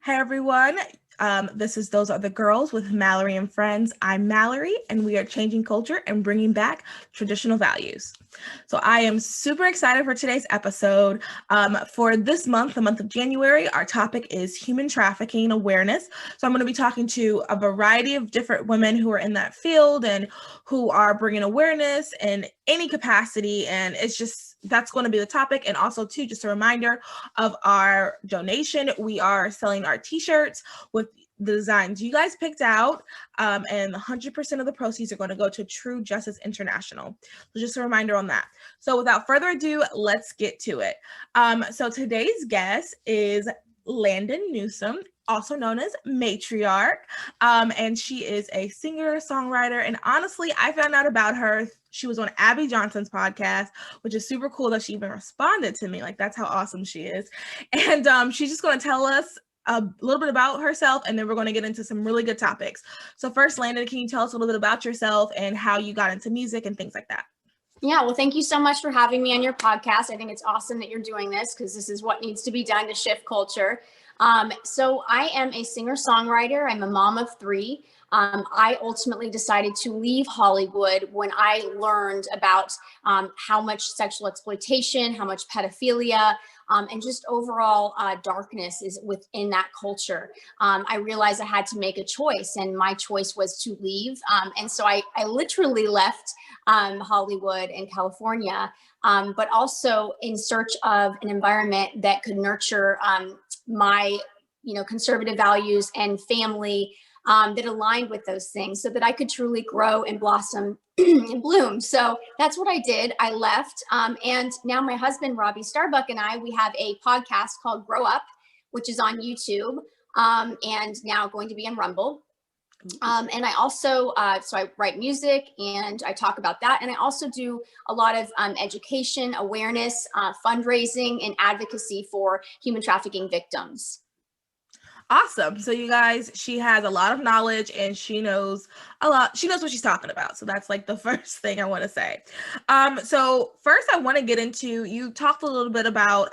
Hey everyone, Those Are the Girls with Mallory and Friends. I'm Mallory, and we are changing culture and bringing back traditional values. So I am super excited for today's episode. For this month, the month of January, our topic is human trafficking awareness. So I'm going to be talking to a variety of different women who are in that field and who are bringing awareness in any capacity. And that's going to be the topic. And also, too, just a reminder of our donation. We are selling our t-shirts with the designs you guys picked out, and 100% of the proceeds are going to go to True Justice International. So just a reminder on that. So without further ado, let's get to it. So today's guest is Landon Newsom, also known as Matriarch, and she is a singer, songwriter, and honestly, I found out about her. She was on Abby Johnson's podcast, which is super cool that she even responded to me. Like, that's how awesome she is. And she's just going to tell us a little bit about herself, and then we're going to get into some really good topics. So first, Landon, can you tell us a little bit about yourself and how you got into music and things like that? Yeah, well, thank you so much for having me on your podcast. I think it's awesome that you're doing this because this is what needs to be done to shift culture. So I am a singer-songwriter. I'm a mom of three. I ultimately decided to leave Hollywood when I learned about how much sexual exploitation, how much pedophilia, and just overall darkness is within that culture. I realized I had to make a choice, and my choice was to leave. And so I literally left Hollywood and California, but also in search of an environment that could nurture my, conservative values and family that aligned with those things so that I could truly grow and blossom and bloom. So that's what I did. I left. And now my husband, Robbie Starbuck, and we have a podcast called Grow Up, which is on YouTube, and now going to be in Rumble. And I also, so I write music and I talk about that. And I also do a lot of education, awareness, fundraising, and advocacy for human trafficking victims. Awesome. So you guys, she has a lot of knowledge and she knows a lot. She knows what she's talking about. So that's like the first thing I want to say. So first I want to get into, you talked a little bit about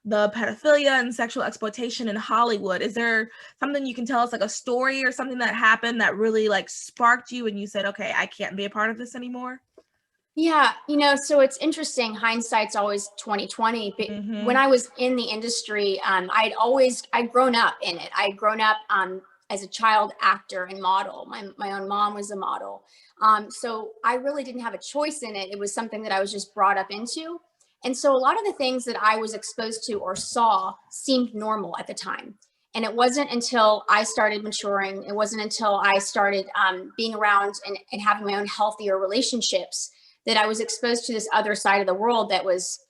the pedophilia and sexual exploitation in Hollywood. Is there something you can tell us, like a story or something that happened that really like sparked you and you said, okay, I can't be a part of this anymore? Yeah, so it's interesting. Hindsight's always 2020. But when I was in the industry, I'd grown up in it. I'd grown up as a child actor and model. My own mom was a model. So I really didn't have a choice in it. It was something that I was just brought up into. And so a lot of the things that I was exposed to or saw seemed normal at the time. And it wasn't until I started maturing, it wasn't until I started being around and having my own healthier relationships that I was exposed to this other side of the world that was,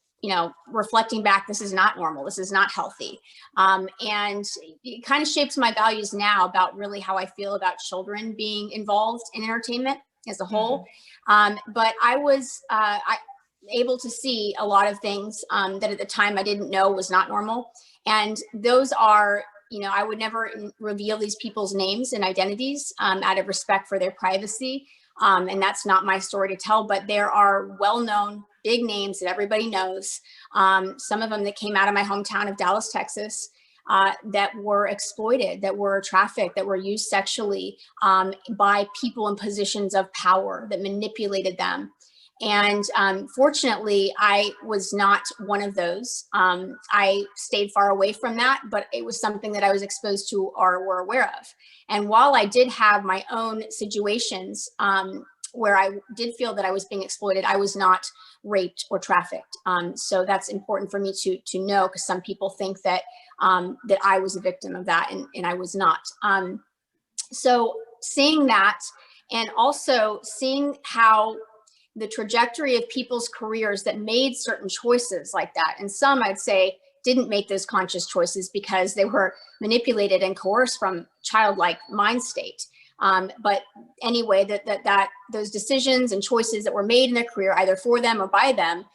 reflecting back, this is not normal, this is not healthy. And it kind of shapes my values now about really how I feel about children being involved in entertainment as a whole. But I was able to see a lot of things that at the time I didn't know was not normal. And those are, I would never reveal these people's names and identities out of respect for their privacy. And that's not my story to tell, but there are well-known big names that everybody knows. Some of them that came out of my hometown of Dallas, Texas, that were exploited, that were trafficked, that were used sexually by people in positions of power that manipulated them. And fortunately, I was not one of those. I stayed far away from that, but it was something that I was exposed to or were aware of. And while I did have my own situations where I did feel that I was being exploited, I was not raped or trafficked. So that's important for me to know, because some people think that that I was a victim of that, and I was not. So seeing that, and also seeing how the trajectory of people's careers that made certain choices like that. And some, I'd say, didn't make those conscious choices because they were manipulated and coerced from childlike mind state. But anyway, that those decisions and choices that were made in their career, either for them or by them,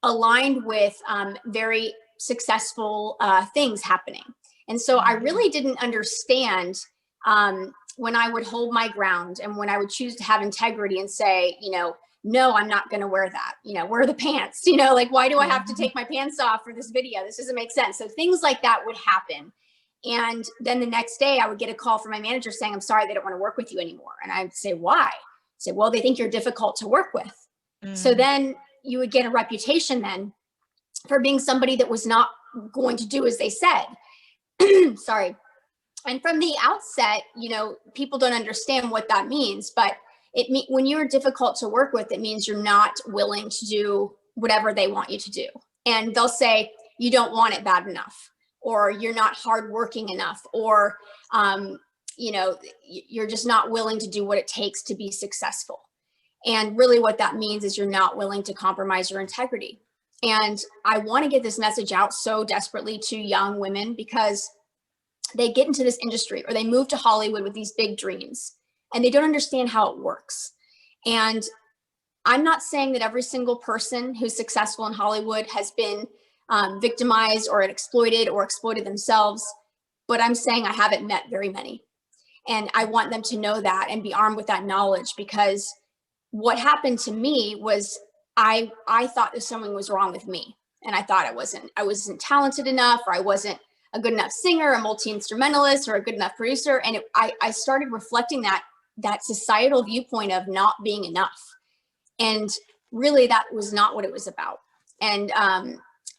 aligned with very successful things happening. And so I really didn't understand when I would hold my ground and when I would choose to have integrity and say, no, I'm not going to wear that, wear the pants, like, why do I have to take my pants off for this video? This doesn't make sense. So things like that would happen. And then the next day I would get a call from my manager saying, I'm sorry, they don't want to work with you anymore. And I'd say, why? I'd say, well, they think you're difficult to work with. So then you would get a reputation then for being somebody that was not going to do as they said. Sorry. And from the outset, people don't understand what that means, but when you're difficult to work with, it means you're not willing to do whatever they want you to do. And they'll say, you don't want it bad enough, or you're not hardworking enough, or, you're just not willing to do what it takes to be successful. And really what that means is you're not willing to compromise your integrity. And I want to get this message out so desperately to young women, because they get into this industry or they move to Hollywood with these big dreams and they don't understand how it works. And I'm not saying that every single person who's successful in Hollywood has been victimized or exploited themselves, but I'm saying I haven't met very many. And I want them to know that and be armed with that knowledge, because what happened to me was I thought that something was wrong with me. And I thought I wasn't talented enough, or I wasn't a good enough singer, a multi-instrumentalist, or a good enough producer. And I started reflecting that societal viewpoint of not being enough. And really that was not what it was about. And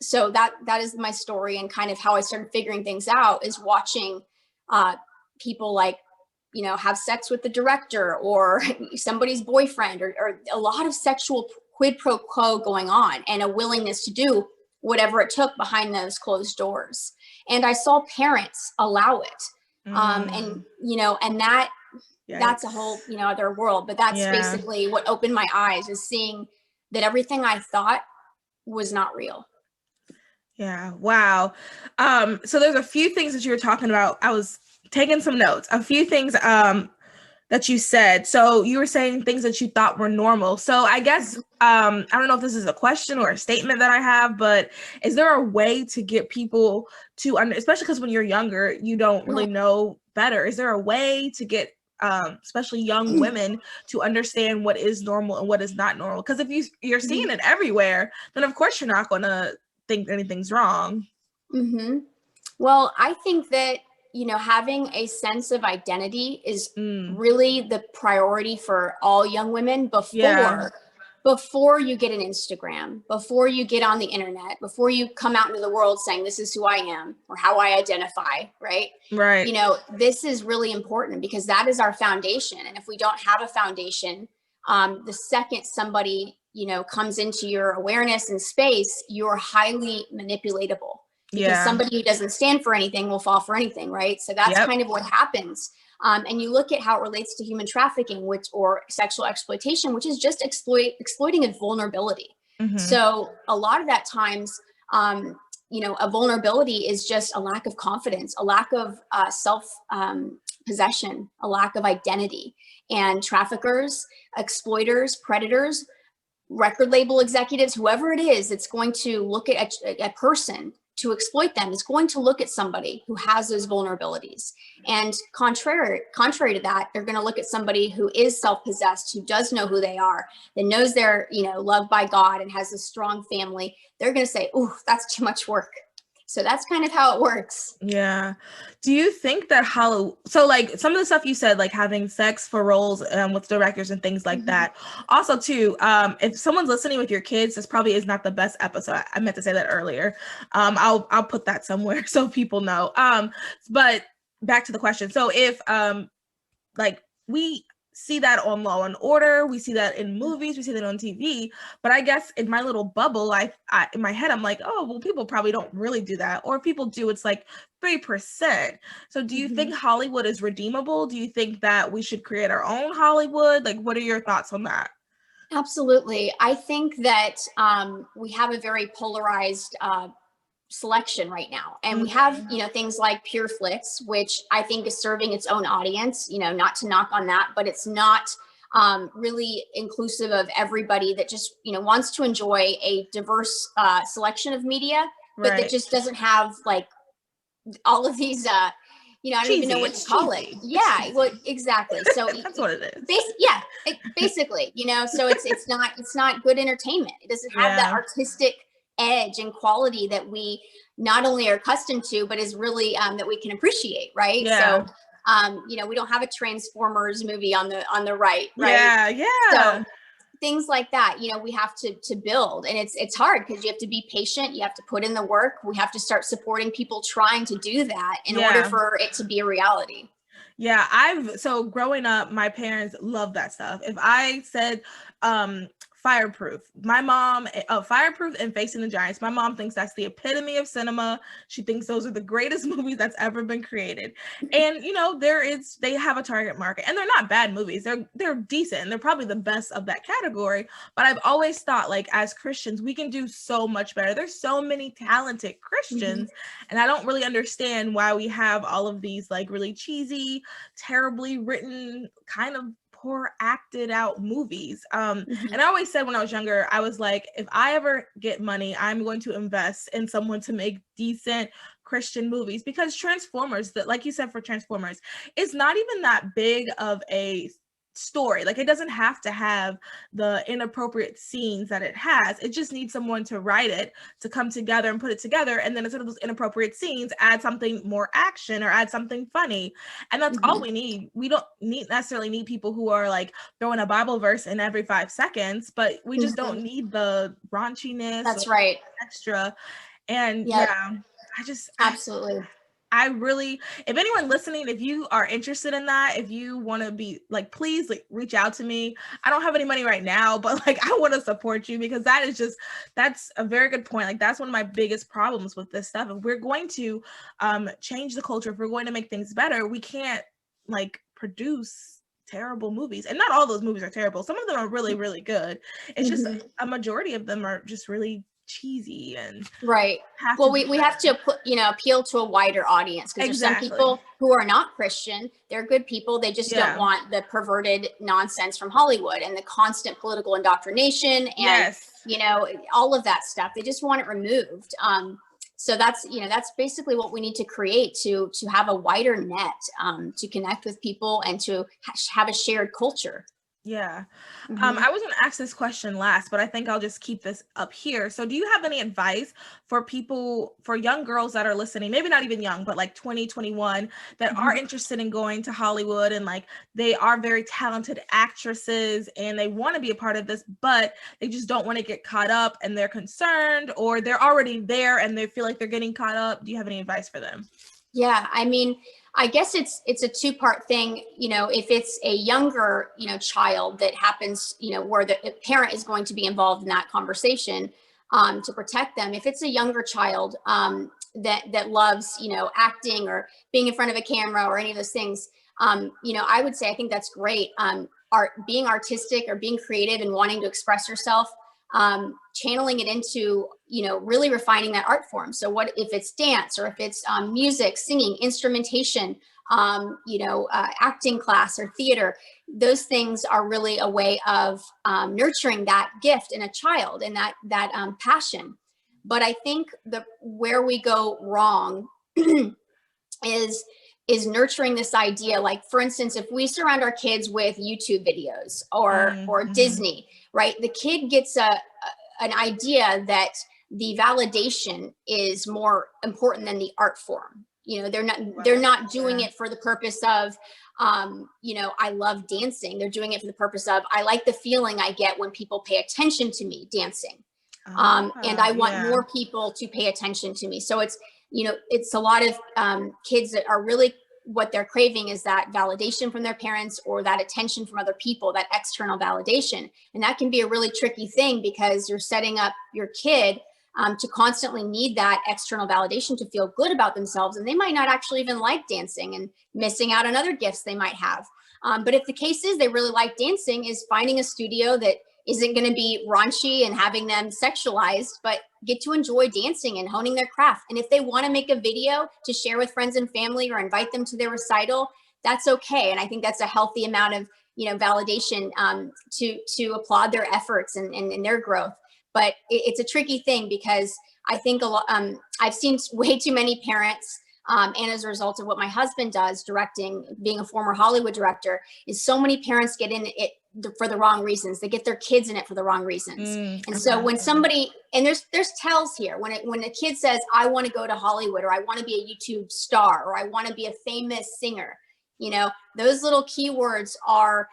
so that is my story, and kind of how I started figuring things out is watching people have sex with the director or somebody's boyfriend, or a lot of sexual quid pro quo going on, and a willingness to do whatever it took behind those closed doors. And I saw parents allow it. And that's a whole, other world, but that's basically what opened my eyes, is seeing that everything I thought was not real. Yeah. Wow. So there's a few things that you were talking about. I was taking some notes, a few things that you said. So you were saying things that you thought were normal. So I guess, I don't know if this is a question or a statement that I have, but is there a way to get people to, especially because when you're younger, you don't really know better. Is there a way to get, especially young women, to understand what is normal and what is not normal? Because if you're seeing it everywhere, then of course you're not going to think anything's wrong. Well, I think that having a sense of identity is really the priority for all young women before you get an Instagram, before you get on the internet, before you come out into the world saying, this is who I am or how I identify, right? Right. This is really important, because that is our foundation. And if we don't have a foundation, the second somebody, comes into your awareness and space, you're highly manipulatable. Because somebody who doesn't stand for anything will fall for anything, right? So that's kind of what happens. And you look at how it relates to human trafficking, or sexual exploitation, which is just exploiting a vulnerability. So a lot of that times, a vulnerability is just a lack of confidence, a lack of self possession, a lack of identity. And traffickers, exploiters, predators, record label executives, whoever it is, it's going to look at a person to exploit them, is going to look at somebody who has those vulnerabilities. And contrary to that, they're going to look at somebody who is self-possessed, who does know who they are, that knows they're, loved by God and has a strong family. They're going to say, "Ooh, that's too much work." So that's kind of how it works. Yeah. Do you think that so like some of the stuff you said, like having sex for roles with directors and things like that. Also too, if someone's listening with your kids, this probably is not the best episode. I meant to say that earlier. I'll put that somewhere so people know. But back to the question. So if we see that on Law and Order, we see that in movies, we see that on TV, but I guess in my little bubble, I in my head, I'm like, oh, well, people probably don't really do that, or if people do, it's like 3%. So do you think Hollywood is redeemable? Do you think that we should create our own Hollywood? Like, what are your thoughts on that? Absolutely. I think that we have a very polarized selection right now, and we have things like Pure Flix, which I think is serving its own audience, not to knock on that, but it's not really inclusive of everybody that just wants to enjoy a diverse selection of media, but that just doesn't have like all of these I don't even know what to call it. Yeah, well, exactly. So that's what it is. Basically, so it's not good entertainment. It doesn't have that artistic edge and quality that we not only are accustomed to, but is really that we can appreciate, right? Yeah. So you know, we don't have a Transformers movie on the right, Yeah, right? yeah. So things like that, you know, we have to build, and it's hard because you have to be patient, you have to put in the work, we have to start supporting people trying to do that in order for it to be a reality. Yeah, so growing up, my parents loved that stuff. If I said Fireproof, my mom, Fireproof and Facing the Giants, my mom thinks that's the epitome of cinema. She thinks those are the greatest movies that's ever been created. And you know, they have a target market, and they're not bad movies. They're decent, and they're probably the best of that category. But I've always thought, like, as Christians, we can do so much better. There's so many talented Christians, and I don't really understand why we have all of these like really cheesy, terribly written, kind of poor acted out movies. And I always said when I was younger, I was like, if I ever get money, I'm going to invest in someone to make decent Christian movies, because Transformers, that, like you said, for Transformers, it's not even that big of a story. Like, it doesn't have to have the inappropriate scenes that it has. It just needs someone to write it, to come together and put it together, and then instead of those inappropriate scenes, add something more action or add something funny. And that's all we need. We don't necessarily need people who are like throwing a Bible verse in every 5 seconds, but we just don't need the raunchiness. That's right. Extra. And absolutely. I really, if anyone listening, if you are interested in that, if you want to be like, please like reach out to me. I don't have any money right now, but like, I want to support you, because that's a very good point. Like, that's one of my biggest problems with this stuff. If we're going to change the culture, if we're going to make things better, we can't like produce terrible movies. And not all those movies are terrible. Some of them are really, really good. It's just a majority of them are just really cheesy and right. Well, we have to appeal to a wider audience, because there's some people who are not Christian. They're good people. They just don't want the perverted nonsense from Hollywood and the constant political indoctrination and you know, all of that stuff. They just want it removed. So that's basically what we need to create to have a wider net, to connect with people and to have a shared culture. Yeah. I was going to ask this question last, but I think I'll just keep this up here. So do you have any advice for people, for young girls that are listening, maybe not even young, but like 20, 21, that are interested in going to Hollywood, and like they are very talented actresses and they want to be a part of this, but they just don't want to get caught up and they're concerned, or they're already there and they feel like they're getting caught up? Do you have any advice for them? Yeah, I mean, I guess it's a two-part thing. You know, if it's a younger, child that happens, where the parent is going to be involved in that conversation, to protect them. If it's a younger child that loves, acting or being in front of a camera or any of those things, I would say I think that's great. Being artistic or being creative and wanting to express yourself, channeling it into, really refining that art form. So what if it's dance, or if it's music, singing, instrumentation, acting class or theater? Those things are really a way of nurturing that gift in a child and that passion. But I think where we go wrong is nurturing this idea. Like, for instance, if we surround our kids with YouTube videos or Disney, right? The kid gets an idea that the validation is more important than the art form. They're not doing it for the purpose of, I love dancing. They're doing it for the purpose of, I like the feeling I get when people pay attention to me dancing. And I want more people to pay attention to me. So it's a lot of kids that are really, what they're craving is that validation from their parents, or that attention from other people, that external validation. And that can be a really tricky thing, because you're setting up your kid to constantly need that external validation to feel good about themselves. And they might not actually even like dancing, and missing out on other gifts they might have. But if the case is they really like dancing, is finding a studio that isn't going to be raunchy and having them sexualized, but get to enjoy dancing and honing their craft. And if they want to make a video to share with friends and family, or invite them to their recital, that's okay. And I think that's a healthy amount of, validation to applaud their efforts and their growth. But it's a tricky thing, because I think I've seen way too many parents, and as a result of what my husband does, directing, being a former Hollywood director, is so many parents get in it for the wrong reasons. They get their kids in it for the wrong reasons. And so when somebody, and there's tells here, when a kid says, I want to go to Hollywood, or I want to be a YouTube star, or I want to be a famous singer, you know, those little keywords are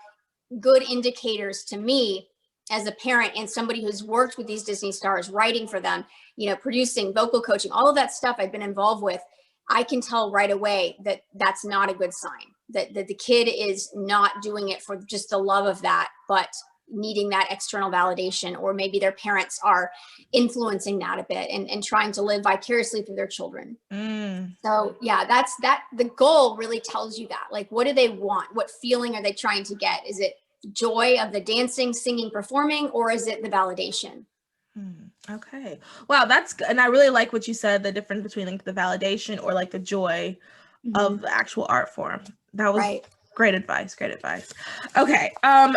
good indicators to me as a parent and somebody who's worked with these Disney stars, writing for them, you know, producing, vocal coaching, all of that stuff I've been involved with. I can tell right away that that's not a good sign, that the kid is not doing it for just the love of that, but needing that external validation, or maybe their parents are influencing that a bit and trying to live vicariously through their children. So yeah, that the goal really tells you that, like, what do they want? What feeling are they trying to get? Is it joy of the dancing, singing, performing, or is it the validation? Okay. Wow, that's good. And I really like what you said, the difference between like the validation or like the joy of the actual art form. That was great advice. Great advice. Okay.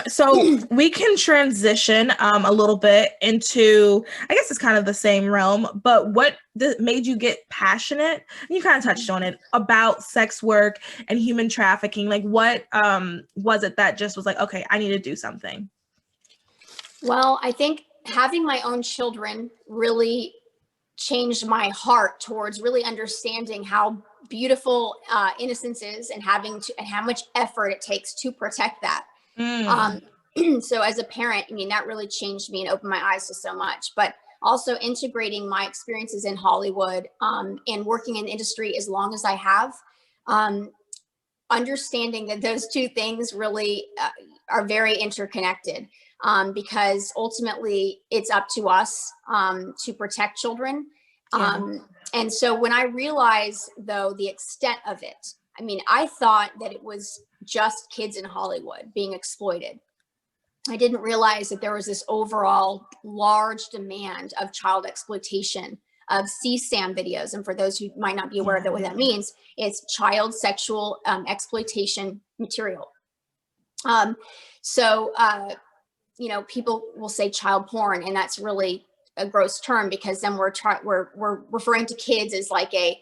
So we can transition a little bit into, I guess it's kind of the same realm, but what made you get passionate? And you kind of touched on it, about sex work and human trafficking. Like, what was it that just was like, okay, I need to do something? Well, I think having my own children really changed my heart towards really understanding how beautiful innocence is, and and how much effort it takes to protect that. So as a parent, I mean, that really changed me and opened my eyes to so much. But also integrating my experiences in Hollywood and working in the industry as long as I have, understanding that those two things really are very interconnected. Because ultimately it's up to us to protect children. And so when I realized, though, the extent of it, I mean, I thought that it was just kids in Hollywood being exploited. I didn't realize that there was this overall large demand of child exploitation, of CSAM videos. And for those who might not be aware of what that means, it's child sexual exploitation material. You know, people will say child porn, and that's really a gross term, because then we're referring to kids as like a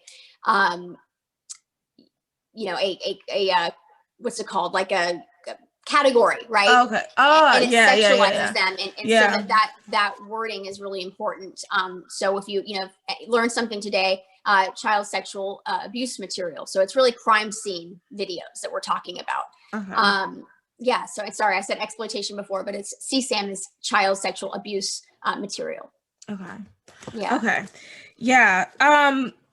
what's it called, like a category, right? Okay. And it sexualizes them, and so that wording is really important. So if you learn something today, child sexual abuse material, so it's really crime scene videos that we're talking about. Yeah, so sorry, I said exploitation before, but it's CSAM is child sexual abuse material. Okay. Yeah. Okay. Yeah.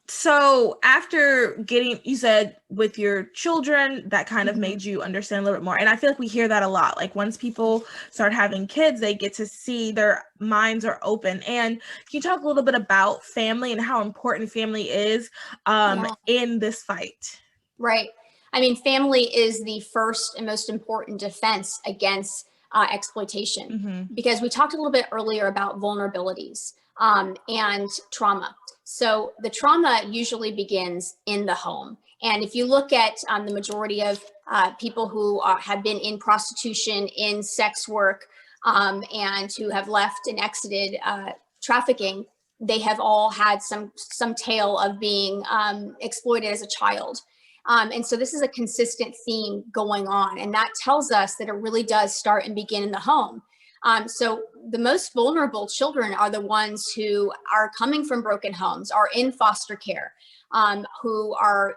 So after you said with your children, that kind of made you understand a little bit more. And I feel like we hear that a lot. Like, once people start having kids, they get to see their minds are open. And can you talk a little bit about family and how important family is in this fight? Right. I mean, family is the first and most important defense against exploitation, because we talked a little bit earlier about vulnerabilities and trauma. So the trauma usually begins in the home. And if you look at the majority of people who have been in prostitution, in sex work, and who have left and exited trafficking, they have all had some tale of being exploited as a child. And so this is a consistent theme going on. And that tells us that it really does start and begin in the home. So the most vulnerable children are the ones who are coming from broken homes, are in foster care, who are,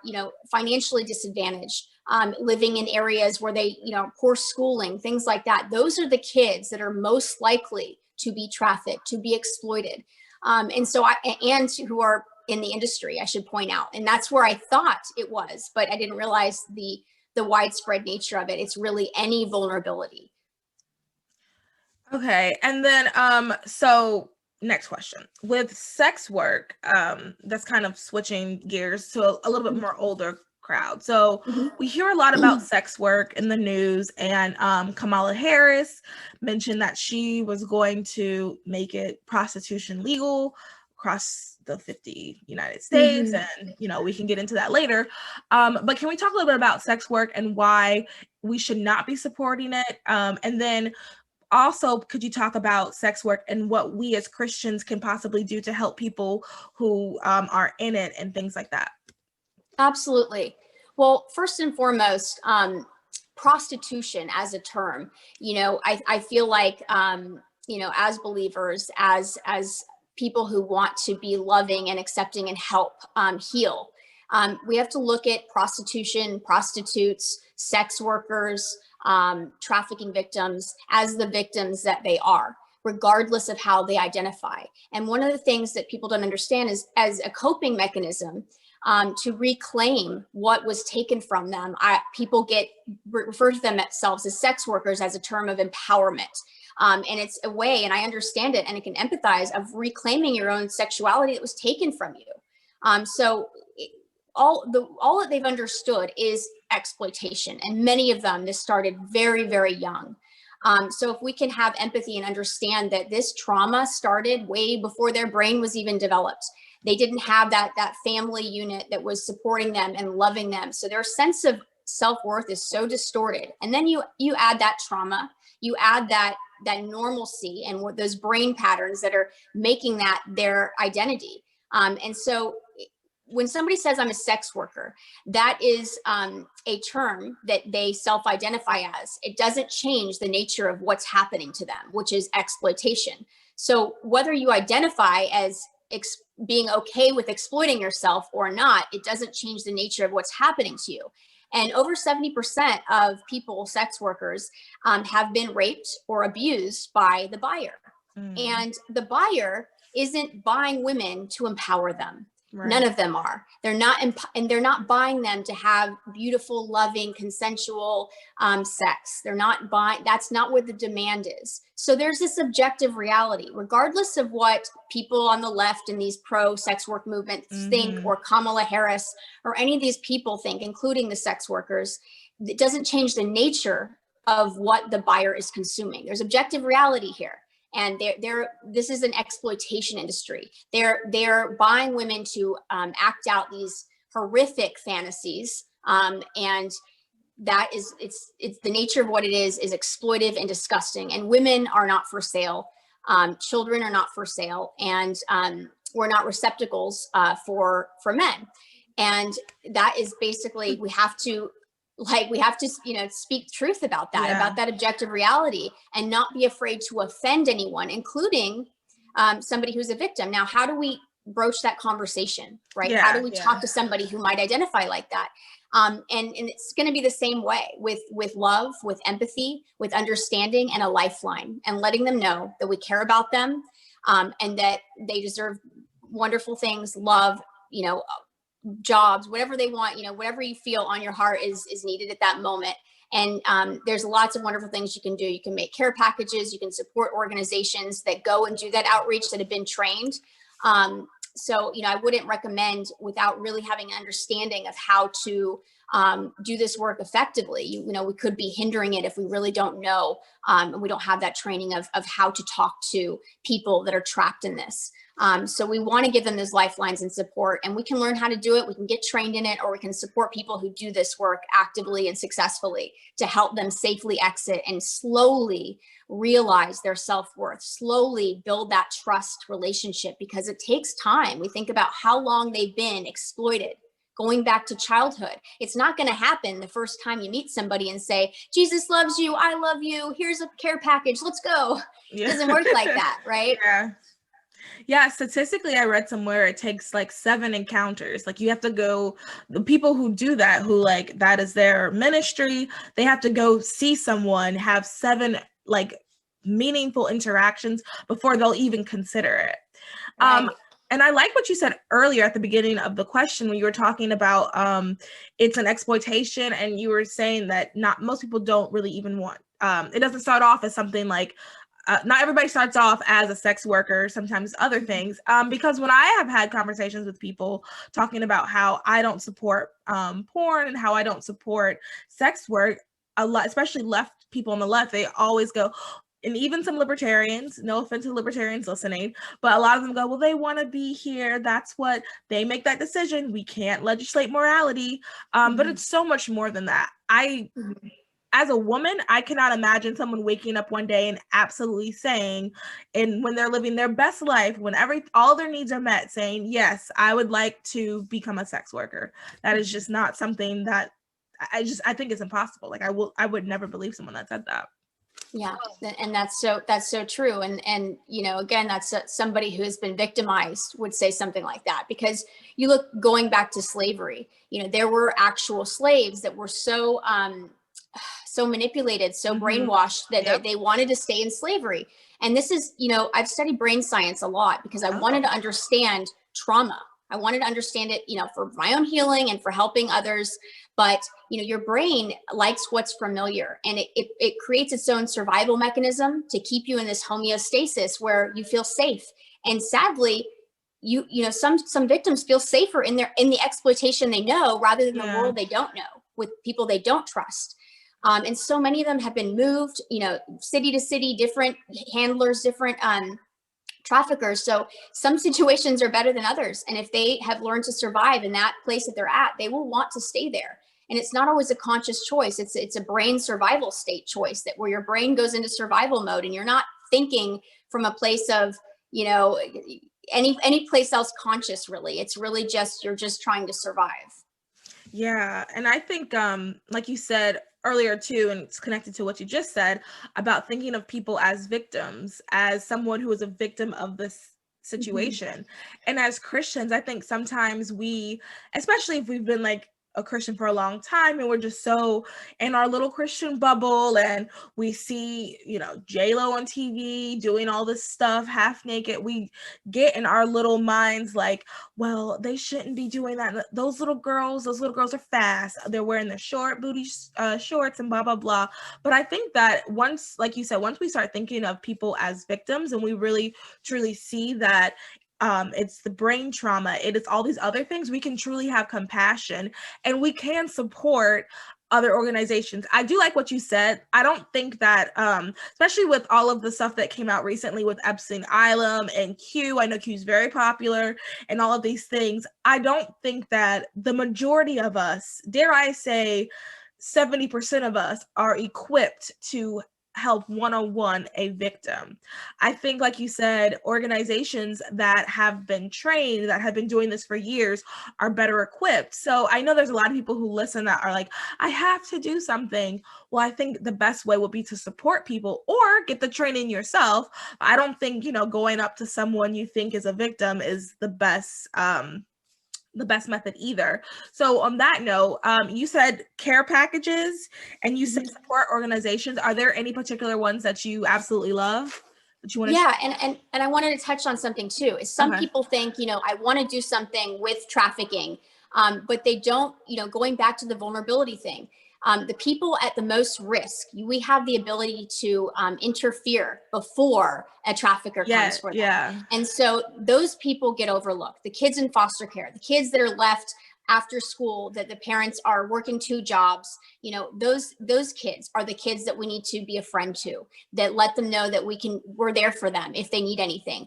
financially disadvantaged, living in areas where they, poor schooling, things like that. Those are the kids that are most likely to be trafficked, to be exploited. And who are in the industry, I should point out. And that's where I thought it was, but I didn't realize the widespread nature of it. It's really any vulnerability. Okay. And then, so next question. With sex work, that's kind of switching gears to a little bit more older crowd. So we hear a lot about sex work in the news, and Kamala Harris mentioned that she was going to make it prostitution legal across the 50 United States. And, we can get into that later. But can we talk a little bit about sex work and why we should not be supporting it? And then also, could you talk about sex work and what we as Christians can possibly do to help people who are in it and things like that? Absolutely. Well, first and foremost, prostitution as a term, I feel like, as believers, as people who want to be loving and accepting and help heal, we have to look at prostitution, prostitutes, sex workers, trafficking victims as the victims that they are, regardless of how they identify. And one of the things that people don't understand is, as a coping mechanism, to reclaim what was taken from them, people refer to themselves as sex workers as a term of empowerment. And it's a way, and I understand it and I can empathize, of reclaiming your own sexuality that was taken from you. So all that they've understood is exploitation. And many of them, this started very, very young. So if we can have empathy and understand that this trauma started way before their brain was even developed. They didn't have that family unit that was supporting them and loving them. So their sense of self-worth is so distorted. And then you add that trauma, you add that normalcy and what those brain patterns that are making that their identity. And so when somebody says I'm a sex worker, that is a term that they self-identify as. It doesn't change the nature of what's happening to them, which is exploitation. So whether you identify as being okay with exploiting yourself or not, it doesn't change the nature of what's happening to you. And over 70% of people, sex workers, have been raped or abused by the buyer. And the buyer isn't buying women to empower them. Right. None of them are. They're not, and they're not buying them to have beautiful, loving, consensual sex. They're not buying. That's not what the demand is. So there's this objective reality, regardless of what people on the left in these pro-sex work movements think, or Kamala Harris, or any of these people think, including the sex workers. It doesn't change the nature of what the buyer is consuming. There's objective reality here. And this is an exploitation industry. They're buying women to act out these horrific fantasies, and that is it's the nature of what it is exploitive and disgusting. And women are not for sale. Children are not for sale, and we're not receptacles for men. And that is basically, we have to speak truth about that, about that objective reality, and not be afraid to offend anyone, including somebody who's a victim. Now, how do we broach that conversation, right? How do we talk to somebody who might identify like that? And it's going to be the same way with love, with empathy, with understanding, and a lifeline, and letting them know that we care about them, and that they deserve wonderful things, love, jobs, whatever they want, whatever you feel on your heart is needed at that moment. And there's lots of wonderful things you can do. You can make care packages, you can support organizations that go and do that outreach, that have been trained. So, I wouldn't recommend, without really having an understanding of how to do this work effectively. We could be hindering it if we really don't know, and we don't have that training of how to talk to people that are trapped in this. So we want to give them those lifelines and support, and we can learn how to do it. We can get trained in it, or we can support people who do this work actively and successfully to help them safely exit and slowly realize their self-worth, slowly build that trust relationship, because it takes time. We think about how long they've been exploited, going back to childhood. It's not going to happen the first time you meet somebody and say, Jesus loves you, I love you, here's a care package, let's go. It doesn't work like that, right? Yeah, statistically, I read somewhere it takes like 7 encounters. Like, you have to go, the people who do that, who that is their ministry, they have to go see someone, have 7 meaningful interactions before they'll even consider it. Right. And I like what you said earlier at the beginning of the question, when you were talking about it's an exploitation, and you were saying that most people don't really even want, it doesn't start off as something like, not everybody starts off as a sex worker, sometimes other things, because when I have had conversations with people talking about how I don't support porn and how I don't support sex work, a lot, especially people on the left, they always go, and even some libertarians, no offense to libertarians listening, but a lot of them go, well, they want to be here. That's what they make that decision. We can't legislate morality. But it's so much more than that. As a woman, I cannot imagine someone waking up one day and absolutely saying, and when they're living their best life, when all their needs are met, saying, yes, I would like to become a sex worker. That is just not something that I think it's impossible. Like I would never believe someone that said that. Yeah, and that's so true. And you know, again, that's somebody who has been victimized would say something like that, because you look going back to slavery. You know, there were actual slaves that were so manipulated, so brainwashed that they wanted to stay in slavery. And this is, you know, I've studied brain science a lot because I wanted to understand trauma. I wanted to understand it, you know, for my own healing and for helping others. But, you know, your brain likes what's familiar, and it creates its own survival mechanism to keep you in this homeostasis where you feel safe. And sadly, you know, some victims feel safer in the exploitation they know, rather than the world they don't know, with people they don't trust. And so many of them have been moved, you know, city to city, different handlers, different traffickers. So some situations are better than others. And if they have learned to survive in that place that they're at, they will want to stay there. And it's not always a conscious choice. It's a brain survival state choice, that where your brain goes into survival mode and you're not thinking from a place of, you know, any place else conscious, really. It's really just, you're just trying to survive. Yeah. And I think, like you said earlier too, and it's connected to what you just said about thinking of people as victims, as someone who is a victim of this situation. And as Christians, I think sometimes we, especially if we've been like a Christian for a long time and we're just so in our little Christian bubble, and we see, you know, J-Lo on TV doing all this stuff half naked, we get in our little minds like, well, they shouldn't be doing that. Those little girls are fast. They're wearing the short booty shorts and blah, blah, blah. But I think that once, like you said, once we start thinking of people as victims and we really truly see that it's the brain trauma, it is all these other things, we can truly have compassion and we can support other organizations. I do like what you said. I don't think that, especially with all of the stuff that came out recently with Epstein Island and Q, I know Q is very popular and all of these things. I don't think that the majority of us, dare I say, 70% of us are equipped to help one-on-one a victim. I think, like you said, organizations that have been trained, that have been doing this for years, are better equipped. So I know there's a lot of people who listen that are like, I have to do something. Well, I think the best way would be to support people or get the training yourself. I don't think, you know, going up to someone you think is a victim is the best method either. So on that note, you said care packages and you said support organizations. Are there any particular ones that you absolutely love that you want to share? And I wanted to touch on something too, is some people think, you know, I want to do something with trafficking, but they don't, you know, going back to the vulnerability thing. The people at the most risk, we have the ability to interfere before a trafficker comes for them. And so those people get overlooked. The kids in foster care, the kids that are left after school, that the parents are working 2 jobs, you know, those kids are the kids that we need to be a friend to, that let them know that we're there for them if they need anything.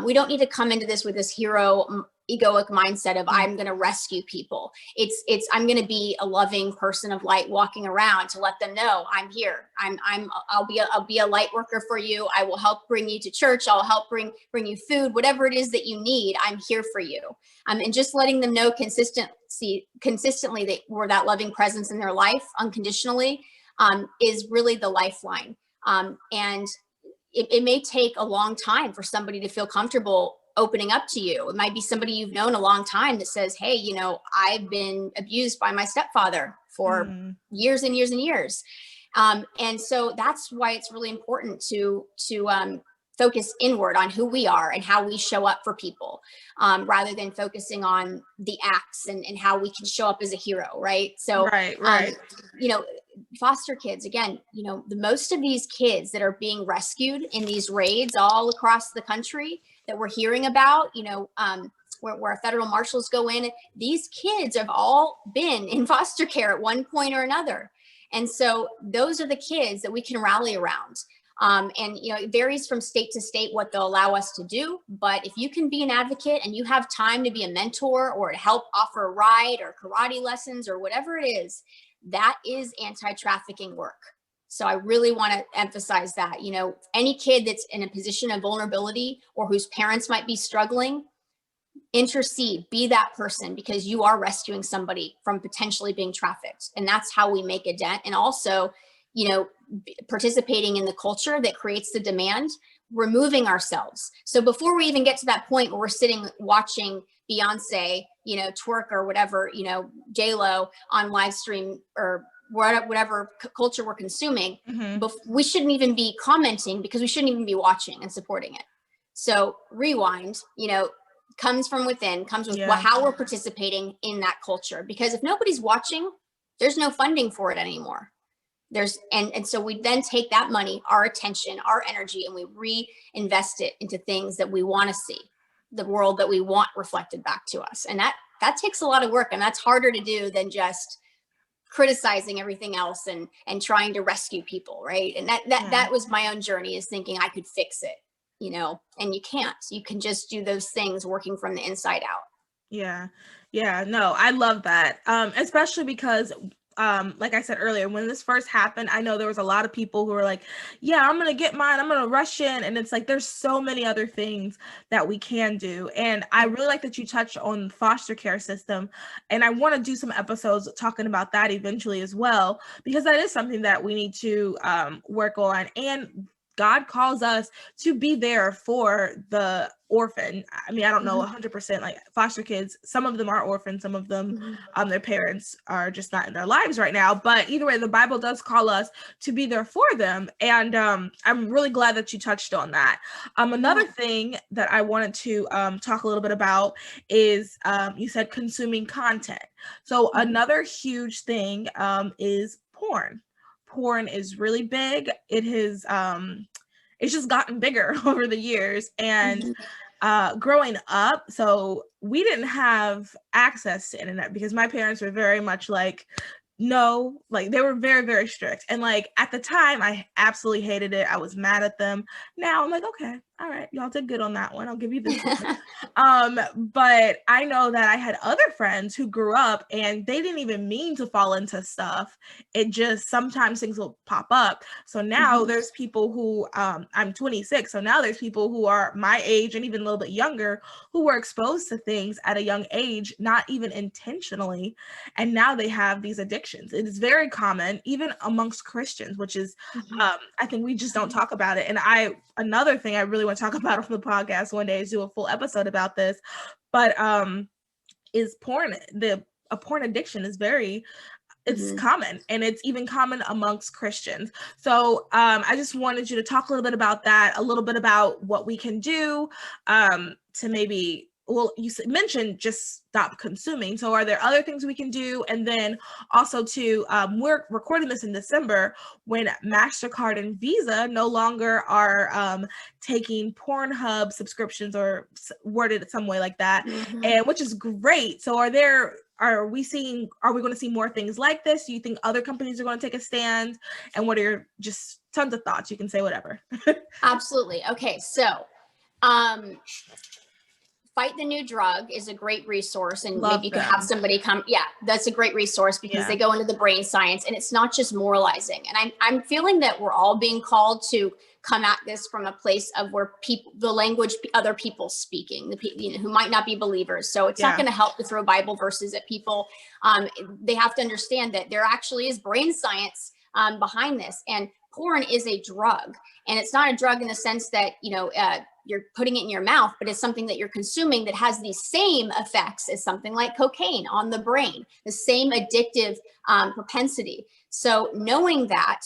We don't need to come into this with this hero egoic mindset of I'm going to rescue people. It's I'm going to be a loving person of light walking around to let them know I'm here. I'll be a light worker for you. I will help bring you to church. I'll help bring you food, whatever it is that you need. I'm here for you. And just letting them know consistently that we're that loving presence in their life unconditionally is really the lifeline. And it may take a long time for somebody to feel comfortable opening up to you. It might be somebody you've known a long time that says, hey, you know, I've been abused by my stepfather for years and years and years. And so that's why it's really important to focus inward on who we are and how we show up for people, rather than focusing on the acts and how we can show up as a hero. Right. So, you know, foster kids, again, you know, the most of these kids that are being rescued in these raids all across the country that we're hearing about, you know, where federal marshals go in, these kids have all been in foster care at one point or another. And so those are the kids that we can rally around. And, you know, it varies from state to state what they'll allow us to do. But if you can be an advocate and you have time to be a mentor or to help offer a ride or karate lessons or whatever it is, that is anti-trafficking work. So I really want to emphasize that, you know, any kid that's in a position of vulnerability or whose parents might be struggling, intercede, be that person, because you are rescuing somebody from potentially being trafficked. And that's how we make a dent. And also, participating in the culture that creates the demand, removing ourselves. So before we even get to that point where we're sitting watching Beyonce, twerk or whatever, J-Lo on live stream or whatever culture we're consuming, we shouldn't even be commenting, because we shouldn't even be watching and supporting it. So rewind, comes from within, comes with how we're participating in that culture. Because if nobody's watching, there's no funding for it anymore. And so we then take that money, our attention, our energy, and we reinvest it into things that we want to see, the world that we want reflected back to us. And that takes a lot of work, and that's harder to do than just criticizing everything else and trying to rescue people, right? And that was my own journey, is thinking I could fix it, and you can't. You can just do those things working from the inside out. Yeah, no, I love that, especially because like I said earlier, when this first happened, I know there was a lot of people who were like, yeah, I'm going to get mine, I'm going to rush in. And it's like, there's so many other things that we can do. And I really like that you touched on the foster care system. And I want to do some episodes talking about that eventually as well, because that is something that we need to work on. And God calls us to be there for the orphan. I mean, I don't know 100%, like foster kids, some of them are orphans, some of them, their parents are just not in their lives right now. But either way, the Bible does call us to be there for them. And I'm really glad that you touched on that. Another thing that I wanted to talk a little bit about is you said consuming content. So another huge thing is porn. Porn is really big. It has it's just gotten bigger over the years. And growing up, so we didn't have access to internet because my parents were very much like, no, like they were very, very strict. And like at the time, I absolutely hated it. I was mad at them. Now I'm like, okay, all right, y'all did good on that one. I'll give you this one. But I know that I had other friends who grew up and they didn't even mean to fall into stuff. It just sometimes things will pop up. So now there's people who I'm 26. So now there's people who are my age and even a little bit younger who were exposed to things at a young age, not even intentionally. And now they have these addictions. It is very common, even amongst Christians, which is, I think we just don't talk about it. And another thing I really want to talk about on the podcast one day is do a full episode about this, but is porn. A porn addiction is it's common, and it's even common amongst Christians. So I just wanted you to talk a little bit about that, a little bit about what we can do to maybe, well, you mentioned just stop consuming. So are there other things we can do? And then also to, we're recording this in December when MasterCard and Visa no longer are taking Pornhub subscriptions, or worded some way like that, and which is great. So are we going to see more things like this? Do you think other companies are going to take a stand? And what are your just tons of thoughts? You can say whatever. Absolutely. Okay. So, Fight the New Drug is a great resource, and maybe you can have somebody come. Yeah, that's a great resource because they go into the brain science, and it's not just moralizing. And I'm feeling that we're all being called to come at this from a place of where the language other people speaking, the people who might not be believers. So it's not going to help to throw Bible verses at people. They have to understand that there actually is brain science behind this, and porn is a drug, and it's not a drug in the sense that you're putting it in your mouth, but it's something that you're consuming that has the same effects as something like cocaine on the brain, the same addictive propensity. So knowing that,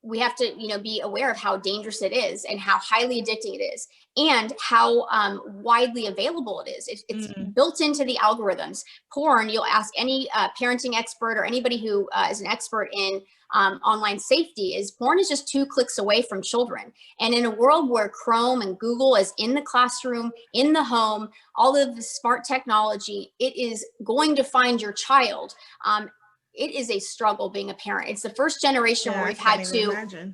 we have to, be aware of how dangerous it is and how highly addicting it is, and how widely available it is. It's built into the algorithms. Porn, you'll ask any parenting expert or anybody who is an expert in online safety, porn is just 2 clicks away from children. And in a world where Chrome and Google is in the classroom, in the home, all of the smart technology, it is going to find your child. It is a struggle being a parent. It's the first generation where we've had to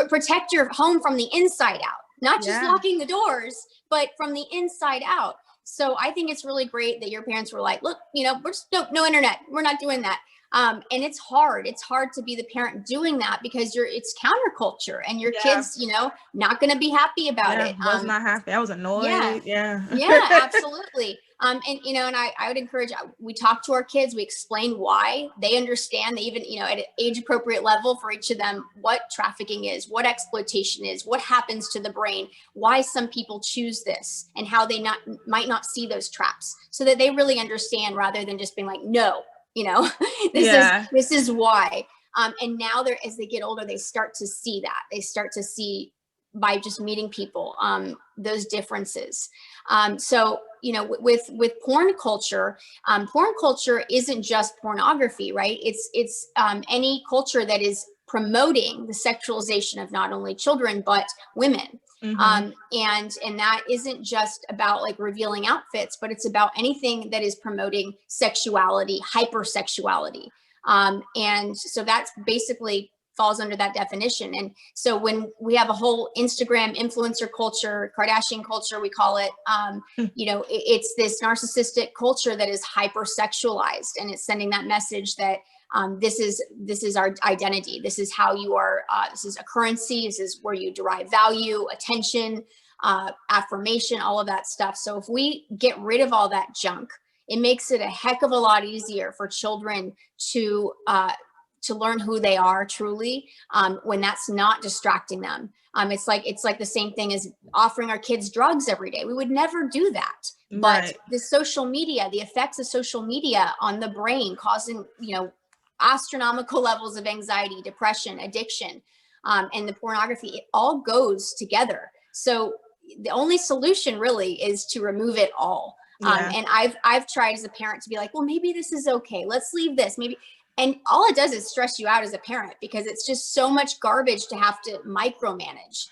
protect your home from the inside out, not just locking the doors, but from the inside out. So I think it's really great that your parents were like, look, we're just no internet. We're not doing that. And it's hard. It's hard to be the parent doing that because it's counterculture and your kids, you know, not going to be happy about it. Was not happy. I was annoyed. Yeah, absolutely. And, you know, and I would encourage, we talk to our kids, we explain why. They understand, they even, you know, at an age appropriate level for each of them, what trafficking is, what exploitation is, what happens to the brain, why some people choose this, and how they might not see those traps, so that they really understand, rather than just being like, no, you know, this is why. And now as they get older, they start to see that. They start to see, by just meeting people, those differences. So, you know, with porn culture isn't just pornography, right? It's any culture that is promoting the sexualization of not only children, but women. And that isn't just about like revealing outfits, but it's about anything that is promoting sexuality, hypersexuality. And so that's basically falls under that definition. And so when we have a whole Instagram influencer culture, Kardashian culture, we call it, you know, it's this narcissistic culture that is hypersexualized, and it's sending that message that this is our identity. This is how you are. This is a currency. This is where you derive value, attention, affirmation, all of that stuff. So if we get rid of all that junk, it makes it a heck of a lot easier for children to learn who they are truly, when that's not distracting them. It's like the same thing as offering our kids drugs every day. We would never do that. But the social media, the effects of social media on the brain, causing, you know, astronomical levels of anxiety, depression, addiction, and the pornography, it all goes together. So the only solution really is to remove it all. And I've tried as a parent to be like, well, maybe this is okay. Let's leave this, maybe. And all it does is stress you out as a parent, because it's just so much garbage to have to micromanage.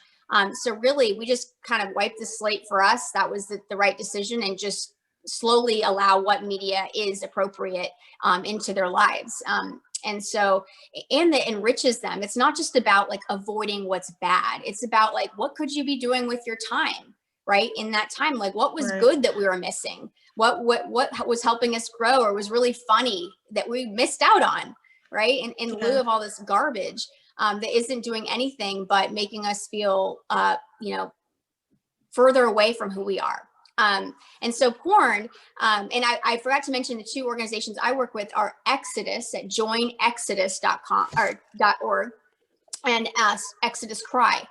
So really, we just kind of wiped the slate for us. That was the right decision, and just slowly allow what media is appropriate into their lives. And that enriches them. It's not just about like avoiding what's bad. It's about like, what could you be doing with your time, right? In that time, like what was good that we were missing? What was helping us grow, or was really funny that we missed out on, right? In lieu of all this garbage that isn't doing anything but making us feel, you know, further away from who we are. And so porn, and I forgot to mention the two organizations I work with are Exodus at joinexodus.com or .org, and Exodus Cry.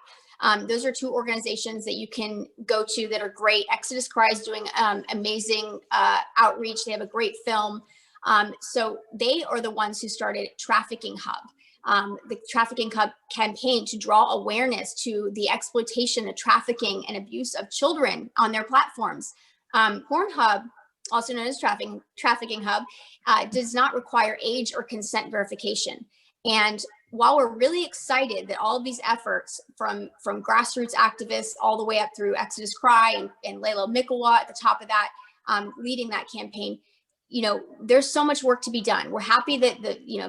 Those are two organizations that you can go to that are great. Exodus Cry is doing amazing outreach. They have a great film. So they are the ones who started Trafficking Hub, the Trafficking Hub campaign to draw awareness to the exploitation, the trafficking, and abuse of children on their platforms. Pornhub, also known as Trafficking Hub, does not require age or consent verification. And while we're really excited that all of these efforts from grassroots activists all the way up through Exodus Cry and Layla Mikawa at the top of that, leading that campaign, you know, there's so much work to be done. We're happy that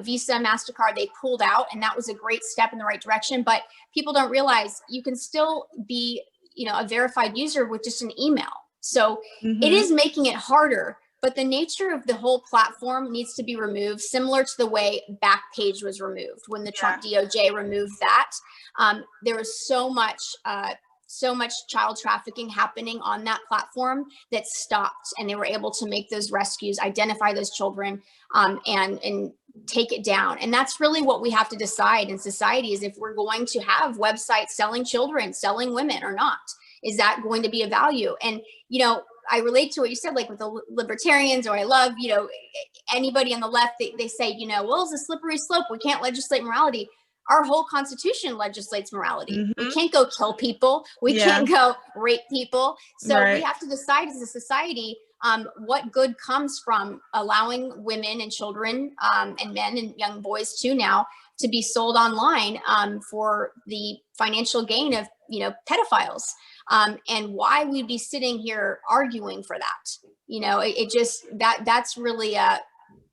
Visa, MasterCard, they pulled out, and that was a great step in the right direction. But people don't realize you can still be, you know, a verified user with just an email. So it is making it harder. But the nature of the whole platform needs to be removed, similar to the way Backpage was removed when the Trump DOJ removed that. There was so much child trafficking happening on that platform that stopped, and they were able to make those rescues, identify those children, and take it down. And that's really what we have to decide in society, is if we're going to have websites selling children, selling women or not. Is that going to be a value? And, you know, I relate to what you said, like with the libertarians, or I love, you know, anybody on the left, they say, you know, well, it's a slippery slope. We can't legislate morality. Our whole Constitution legislates morality. We can't go kill people. We can't go rape people. So we have to decide as a society what good comes from allowing women and children and men and young boys too now to be sold online for the financial gain of, you know, pedophiles. And why we'd be sitting here arguing for that. You know, it just, that's really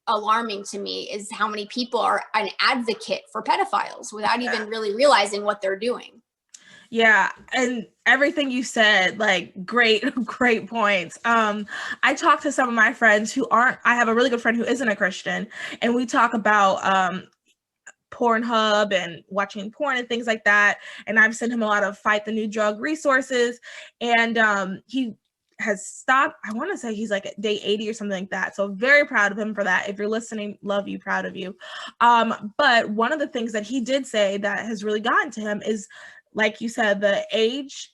alarming to me, is how many people are an advocate for pedophiles without even really realizing what they're doing. Yeah, and everything you said, like great, great points. I talked to some of my friends who aren't, I have a really good friend who isn't a Christian, and we talk about Pornhub and watching porn and things like that. And I've sent him a lot of Fight the New Drug resources. And he has stopped. I want to say he's like at day 80 or something like that. So very proud of him for that. If you're listening, love you, proud of you. But one of the things that he did say that has really gotten to him is, like you said, the age.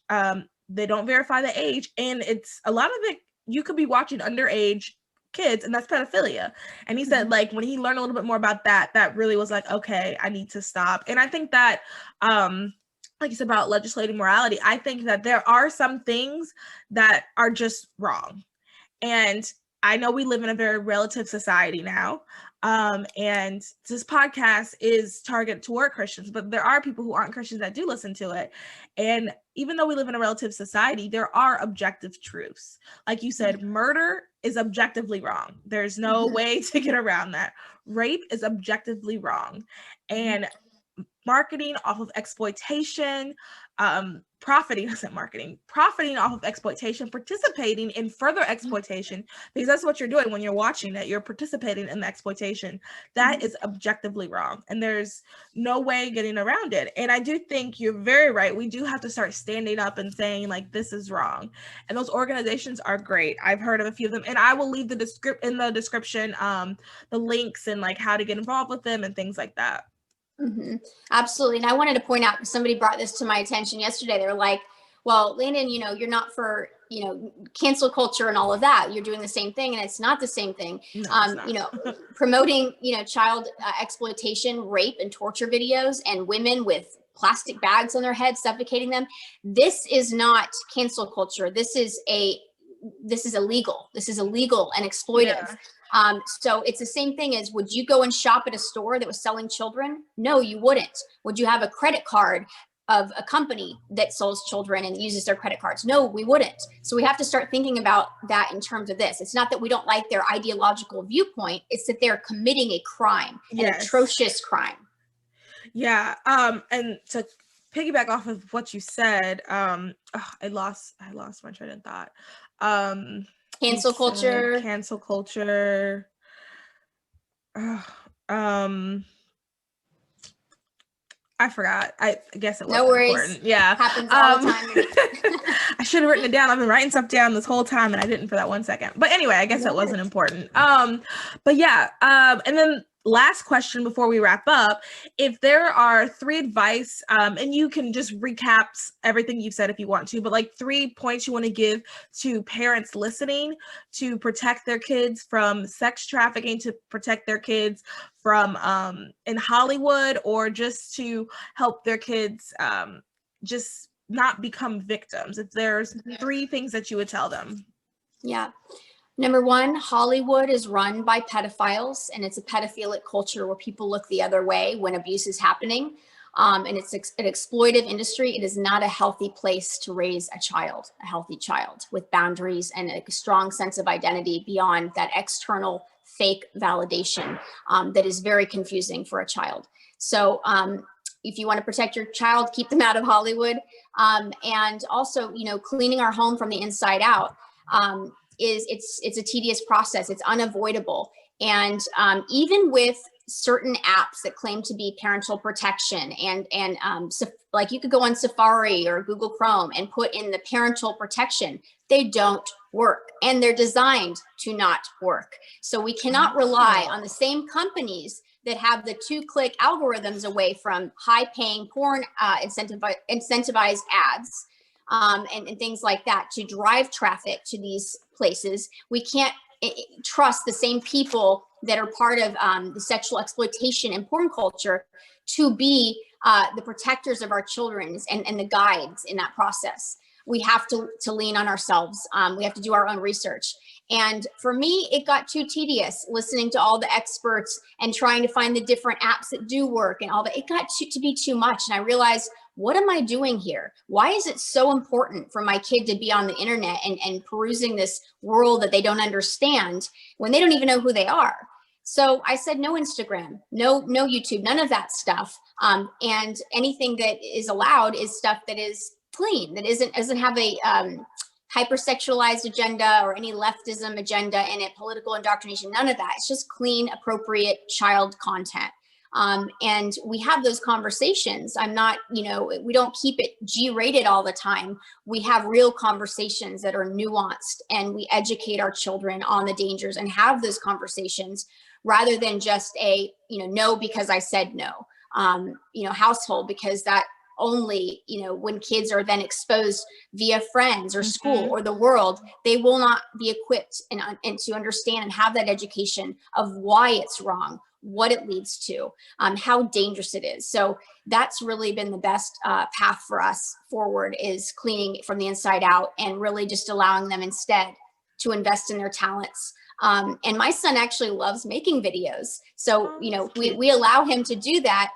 They don't verify the age. And it's a lot of it, you could be watching underage kids, and that's pedophilia. And he said, like, when he learned a little bit more about that, that really was like, okay, I need to stop. And I think that like you said about legislating morality, I think that there are some things that are just wrong. And I know we live in a very relative society now. And this podcast is targeted toward Christians, but there are people who aren't Christians that do listen to it. And even though we live in a relative society, there are objective truths. Like you said, murder is objectively wrong. There's no way to get around that. Rape is objectively wrong. And marketing off of exploitation, profiting off of exploitation, participating in further exploitation, because that's what you're doing when you're watching it. You're participating in the exploitation. That is objectively wrong, and there's no way getting around it. And I do think you're very right. We do have to start standing up and saying, like, this is wrong. And those organizations are great. I've heard of a few of them, and I will leave in the description the links and like how to get involved with them and things like that. Absolutely. And I wanted to point out, because somebody brought this to my attention yesterday. They were like, well, Landon, you're not for, cancel culture and all of that. You're doing the same thing. And it's not the same thing. No, promoting, child exploitation, rape and torture videos, and women with plastic bags on their heads, suffocating them. This is not cancel culture. This is illegal. This is illegal and exploitive. Yeah. So it's the same thing as, would you go and shop at a store that was selling children? No, you wouldn't. Would you have a credit card of a company that sells children and uses their credit cards? No, we wouldn't. So we have to start thinking about that in terms of this. It's not that we don't like their ideological viewpoint. It's that they're committing a crime, an atrocious crime. Yeah. And to piggyback off of what you said, I lost my train of thought. Cancel culture. I forgot. I guess it was no worries. Important. Yeah. Happens all the time. I should have written it down. I've been writing stuff down this whole time and I didn't for that 1 second. But anyway, I guess it wasn't important. But yeah. And then last question before we wrap up, if there are 3 advice, and you can just recap everything you've said if you want to, but like 3 points you want to give to parents listening to protect their kids from sex trafficking, to protect their kids from in Hollywood, or just to help their kids just not become victims. If there's 3 things that you would tell them. Yeah. Number 1, Hollywood is run by pedophiles, and it's a pedophilic culture where people look the other way when abuse is happening. And it's an exploitive industry. It is not a healthy place to raise a healthy child with boundaries and a strong sense of identity beyond that external fake validation that is very confusing for a child. So if you want to protect your child, keep them out of Hollywood. And also, cleaning our home from the inside out. It's a tedious process. It's unavoidable. And even with certain apps that claim to be parental protection, and like you could go on Safari or Google Chrome and put in the parental protection, they don't work, and they're designed to not work. So we cannot rely on the same companies that have the 2-click algorithms away from high-paying porn incentivized ads. And things like that to drive traffic to these places. We can't trust the same people that are part of the sexual exploitation and porn culture to be the protectors of our children and the guides in that process. We have to lean on ourselves. We have to do our own research. And for me, it got too tedious listening to all the experts and trying to find the different apps that do work and all that. It got to be too much. And I realized, what am I doing here? Why is it so important for my kid to be on the internet and perusing this world that they don't understand when they don't even know who they are? So I said, no Instagram, no YouTube, none of that stuff. And anything that is allowed is stuff that is clean, that doesn't have a hypersexualized agenda or any leftism agenda in it, political indoctrination, none of that. It's just clean, appropriate child content. And we have those conversations. I'm not, we don't keep it G-rated all the time. We have real conversations that are nuanced, and we educate our children on the dangers and have those conversations rather than just a, no, because I said no, household, because that only, when kids are then exposed via friends or school or the world, they will not be equipped and to understand and have that education of why it's wrong, what it leads to, how dangerous it is. So that's really been the best path for us forward, is cleaning from the inside out and really just allowing them instead to invest in their talents. And my son actually loves making videos. So, we allow him to do that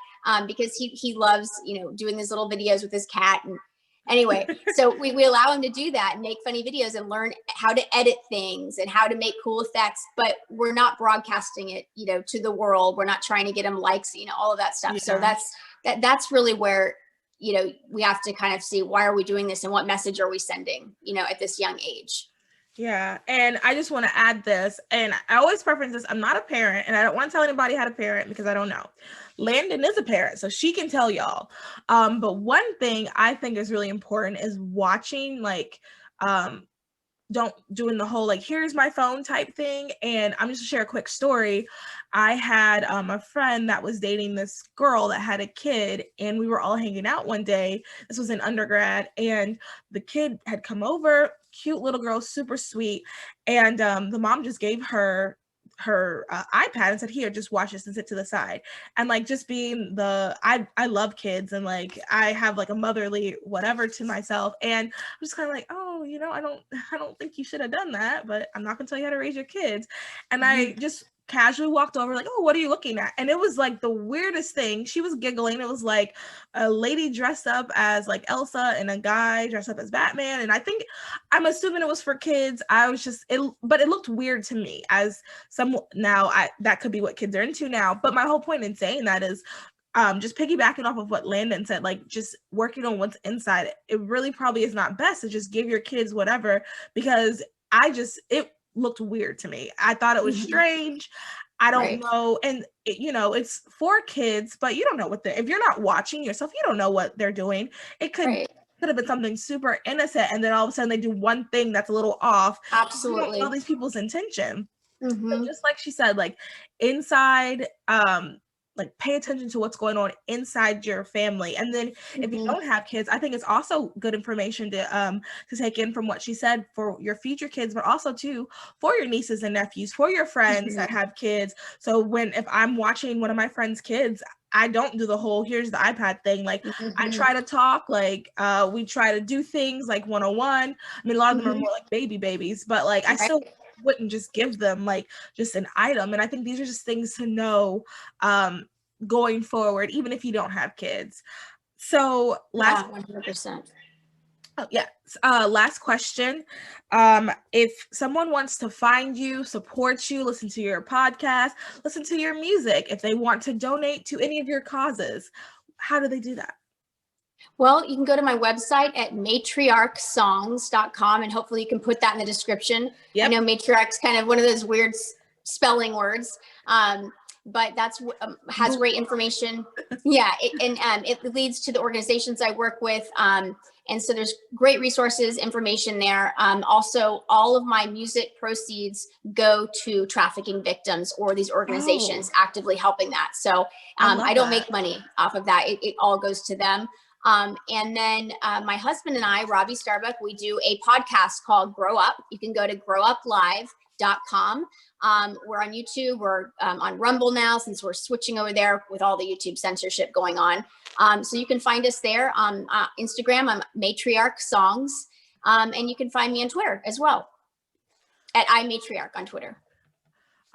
because he loves, doing these little videos with his cat. And anyway, so we allow him to do that and make funny videos and learn how to edit things and how to make cool effects, but we're not broadcasting it, to the world. We're not trying to get him likes, all of that stuff. Yeah. So that's really where, we have to kind of see, why are we doing this and what message are we sending, at this young age? Yeah. And I just want to add this, and I always preference this. I'm not a parent, and I don't want to tell anybody how to parent because I don't know. Landon is a parent, so she can tell y'all. But one thing I think is really important is watching, doing the whole, here's my phone type thing. And I'm just gonna share a quick story. I had a friend that was dating this girl that had a kid, and we were all hanging out one day. This was in undergrad, and the kid had come over, cute little girl, super sweet. And the mom just gave her iPad and said, here, just watch this and sit to the side. And just being I love kids, and I have a motherly whatever to myself, and I'm just kind of oh, I don't think you should have done that, but I'm not gonna tell you how to raise your kids. And I just casually walked over, oh, what are you looking at? And it was the weirdest thing. She was giggling. It was a lady dressed up as Elsa and a guy dressed up as Batman. And I'm assuming it was for kids. I was but it looked weird to me as that could be what kids are into now. But my whole point in saying that is just piggybacking off of what Landon said, just working on what's inside. It really probably is not best to just give your kids whatever, because it looked weird to me. I thought it was strange. I don't know. And it's for kids, but you don't know if you're not watching yourself, you don't know what they're doing. It could have been something super innocent, and then all of a sudden they do one thing that's a little off. Absolutely. You don't know these people's intention. So just like she said, inside, pay attention to what's going on inside your family. And then if you don't have kids, I think it's also good information to take in from what she said for your future kids, but also too for your nieces and nephews, for your friends that have kids. So if I'm watching one of my friends' kids, I don't do the whole here's the iPad thing. I try to talk, we try to do things one-on-one. I mean, a lot of them are more babies, but I still wouldn't just give them just an item. And I think these are just things to know going forward, even if you don't have kids. So last 100%. Oh, yeah. Last question. If someone wants to find you, support you, listen to your podcast, listen to your music, if they want to donate to any of your causes, how do they do that? Well, you can go to my website at matriarchsongs.com, and hopefully you can put that in the description. Yep. I know matriarch's kind of one of those weird spelling words, but that's has great information. Yeah, it leads to the organizations I work with. And so there's great resources, information there. Also, all of my music proceeds go to trafficking victims or these organizations actively helping that. So I don't make money off of that. It all goes to them. And then my husband and I, Robbie Starbuck, we do a podcast called Grow Up. You can go to growuplive.com. We're on YouTube. We're on Rumble now, since we're switching over there with all the YouTube censorship going on. So you can find us there on Instagram. I'm Matriarch Songs. And you can find me on Twitter as well at iMatriarch on Twitter.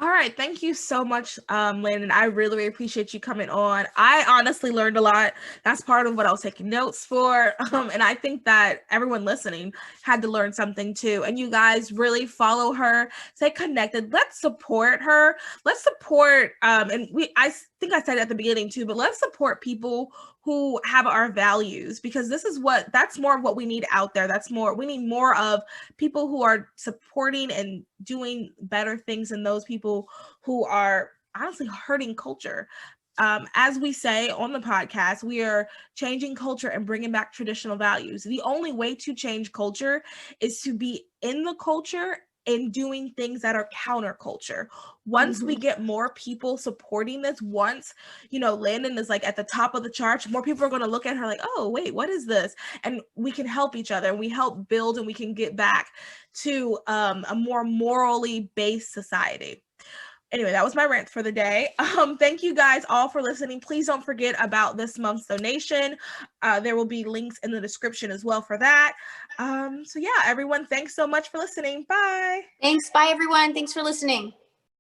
All right. Thank you so much, Landon. I really appreciate you coming on. I honestly learned a lot. That's part of what I was taking notes for. And I think that everyone listening had to learn something too. And you guys really follow her, stay connected. Let's support her. Let's support, I think I said it at the beginning too, but let's support people who have our values, because that's more of what we need out there. We need more of people who are supporting and doing better things than those people who are honestly hurting culture. As we say on the podcast, we are changing culture and bringing back traditional values. The only way to change culture is to be in the culture and doing things that are counterculture. Once we get more people supporting this, once, Landon is like at the top of the charts, more people are going to look at her like, oh, wait, what is this? And we can help each other, and we help build, and we can get back to a more morally based society. Anyway, that was my rant for the day. Thank you guys all for listening. Please don't forget about this month's donation. There will be links in the description as well for that. So yeah, everyone, thanks so much for listening. Bye. Thanks. Bye, everyone. Thanks for listening.